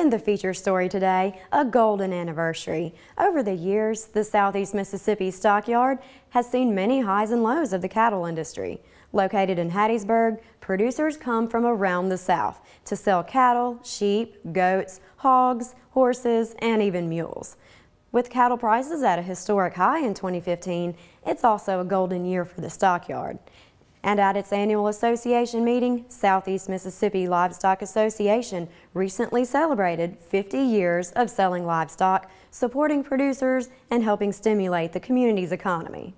In the feature story today, a golden anniversary. Over the years, the Southeast Mississippi stockyard has seen many highs and lows of the cattle industry. Located in Hattiesburg, producers come from around the South to sell cattle, sheep, goats, hogs, horses, and even mules. With cattle prices at a historic high in 2015, it's also a golden year for the stockyard. And at its annual association meeting, Southeast Mississippi Livestock Association recently celebrated 50 years of selling livestock, supporting producers, and helping stimulate the community's economy.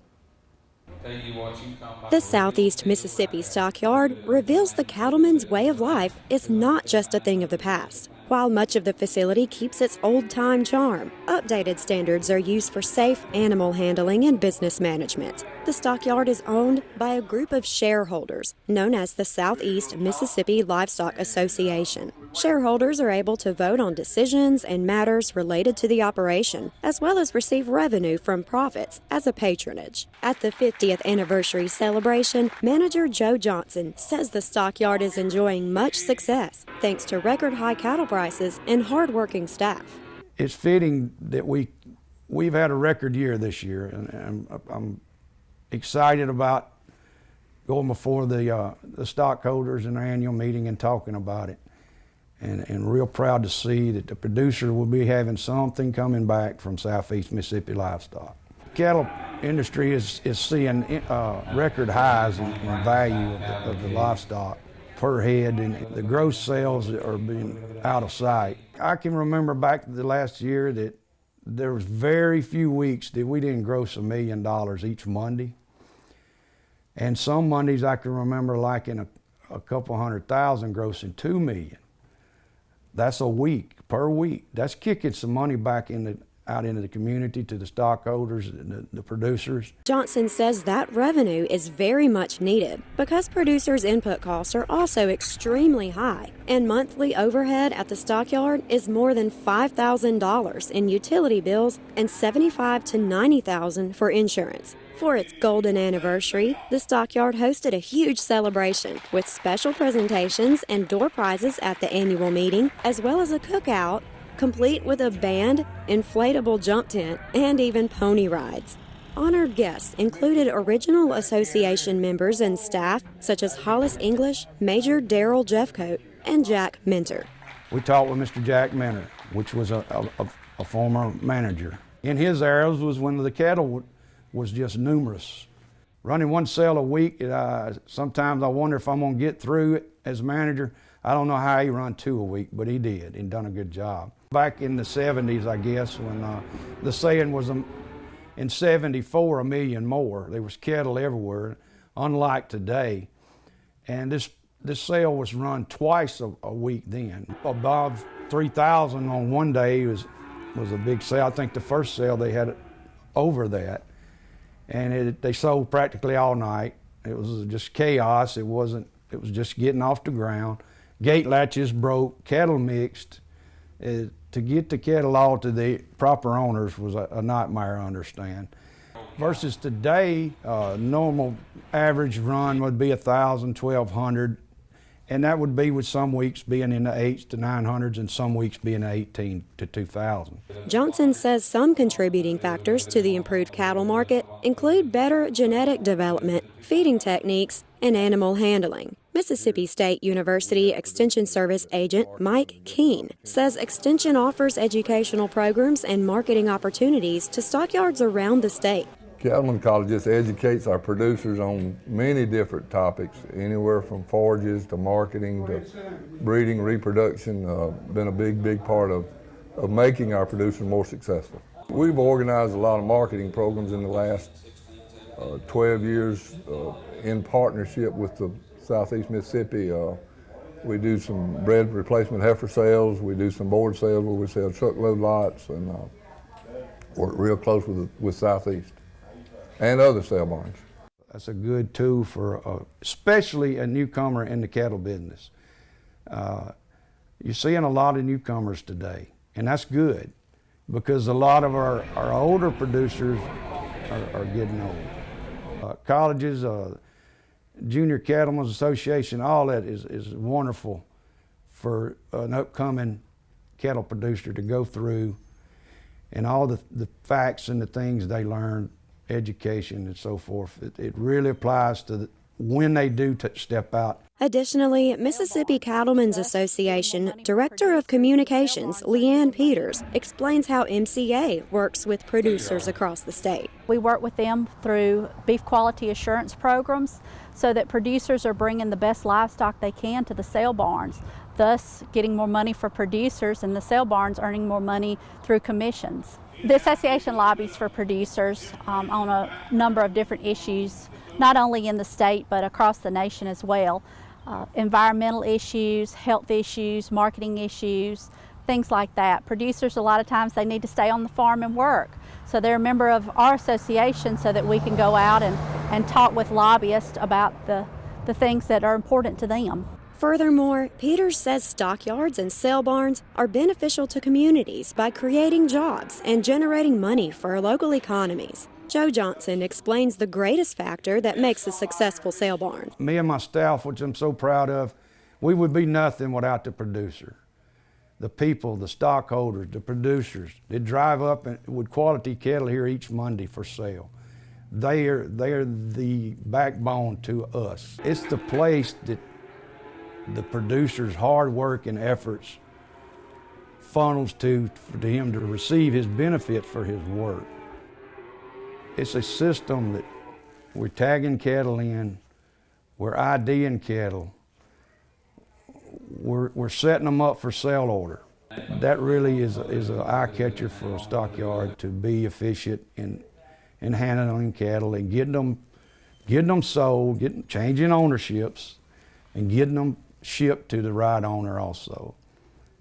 The Southeast Mississippi stockyard reveals the cattleman's way of life is not just a thing of the past. While much of the facility keeps its old-time charm, updated standards are used for safe animal handling and business management. The stockyard is owned by a group of shareholders known as the Southeast Mississippi Livestock Association. Shareholders are able to vote on decisions and matters related to the operation, as well as receive revenue from profits as a patronage. At the 50th anniversary celebration, manager Joe Johnson says the stockyard is enjoying much success thanks to record-high cattle prices and hard-working staff. It's fitting that we've had a record year this year, and I'm excited about going before the stockholders in their annual meeting and talking about it, and real proud to see that the producer will be having something coming back from Southeast Mississippi Livestock. The cattle industry is seeing record highs in value of the livestock per head, and the gross sales are being out of sight. I can remember back to the last year that there was very few weeks that we didn't gross $1 million each Monday. And some Mondays I can remember like in a couple 100,000 grossing $2 million. That's a week, per week. That's kicking some money back out into the community, to the stockholders and the producers. Johnson says that revenue is very much needed because producers' input costs are also extremely high, and monthly overhead at the stockyard is more than $5,000 in utility bills and $75,000 to $90,000 for insurance. For its golden anniversary, the stockyard hosted a huge celebration with special presentations and door prizes at the annual meeting, as well as a cookout, complete with a band, inflatable jump tent, and even pony rides. Honored guests included original association members and staff such as Hollis English, Major Darrell Jeffcoat, and Jack Minter. We talked with Mr. Jack Minter, which was a former manager. In his eras was when the cattle was just numerous. Running one sale a week, sometimes I wonder if I'm gonna get through it as manager. I don't know how he run 2 a week, but he did and done a good job. Back in the 70s, I guess, when the saying was in 74, 1 million more. There was cattle everywhere, unlike today. And this sale was run twice a week then. Above 3,000 on one day was a big sale. I think the first sale they had over that. And they sold practically all night. It was just chaos. It was just getting off the ground. Gate latches broke, cattle mixed. To get the cattle all to the proper owners was a nightmare, I understand. Versus today, normal average run would be 1,000, 1,200, and that would be with some weeks being in the 8s to 900s and some weeks being 18 to 2,000. Johnson says some contributing factors to the improved cattle market include better genetic development, feeding techniques, and animal handling. Mississippi State University Extension Service agent Mike Keene says Extension offers educational programs and marketing opportunities to stockyards around the state. Cattleman College just educates our producers on many different topics, anywhere from forages to marketing to breeding, reproduction. Been a big part of making our producers more successful. We've organized a lot of marketing programs in the last 12 years in partnership with the Southeast Mississippi. We do some bred replacement heifer sales, we do some board sales where we sell truckload lots, and work real close with Southeast and other sale barns. That's a good tool for especially a newcomer in the cattle business. You're seeing a lot of newcomers today, and that's good because a lot of our older producers are getting old. Colleges, Junior Cattlemen's Association, all that is wonderful for an upcoming cattle producer to go through, and all the facts and the things they learn, education and so forth. It really applies to when they do step out. Additionally, Mississippi Cattlemen's Association Director of Communications, Leanne Peters, explains how MCA works with producers across the state. We work with them through beef quality assurance programs so that producers are bringing the best livestock they can to the sale barns, thus getting more money for producers and the sale barns earning more money through commissions. The association lobbies for producers on a number of different issues, not only in the state but across the nation as well. Environmental issues, health issues, marketing issues, things like that. Producers, a lot of times they need to stay on the farm and work. So they're a member of our association so that we can go out and talk with lobbyists about the things that are important to them. Furthermore, Peters says stockyards and sale barns are beneficial to communities by creating jobs and generating money for our local economies. Joe Johnson explains the greatest factor that makes a successful sale barn. Me and my staff, which I'm so proud of, we would be nothing without the producer. The people, the stockholders, the producers, they drive up with quality cattle here each Monday for sale. They are the backbone to us. It's the place that the producer's hard work and efforts funnels to for him to receive his benefit for his work. It's a system that we're tagging cattle in, we're IDing cattle, we're setting them up for sale order. That really is an eye catcher for a stockyard to be efficient in handling cattle and getting them sold, changing ownerships, and getting them shipped to the right owner also.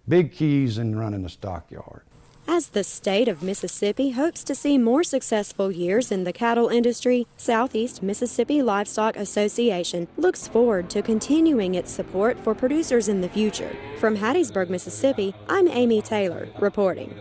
Big keys in running a stockyard. As the state of Mississippi hopes to see more successful years in the cattle industry, Southeast Mississippi Livestock Association looks forward to continuing its support for producers in the future. From Hattiesburg, Mississippi, I'm Amy Taylor, reporting.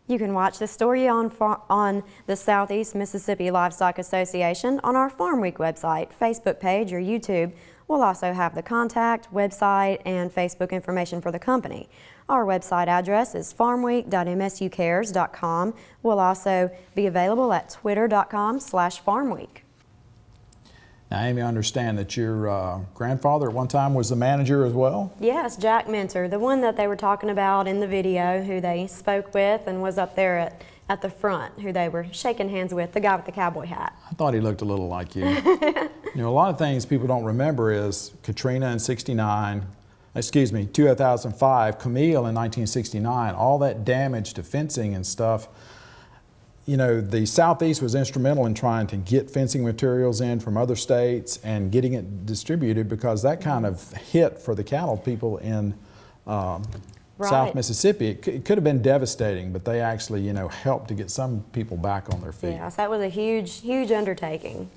You can watch the story on the Southeast Mississippi Livestock Association on our Farmweek website, Facebook page, or YouTube. We'll also have the contact, website, and Facebook information for the company. Our website address is farmweek.msucares.com. We'll also be available at twitter.com/farmweek. Now, Amy, I understand that your grandfather at one time was the manager as well? Yes, Jack Minter, the one that they were talking about in the video, who they spoke with and was up there at the front, who they were shaking hands with, the guy with the cowboy hat. I thought he looked a little like you. You know, a lot of things people don't remember is Katrina in 2005, Camille in 1969, all that damage to fencing and stuff. You know, the Southeast was instrumental in trying to get fencing materials in from other states and getting it distributed, because that kind of hit for the cattle people in South Mississippi. It could have been devastating, but they actually, you know, helped to get some people back on their feet. Yes, that was a huge, huge undertaking.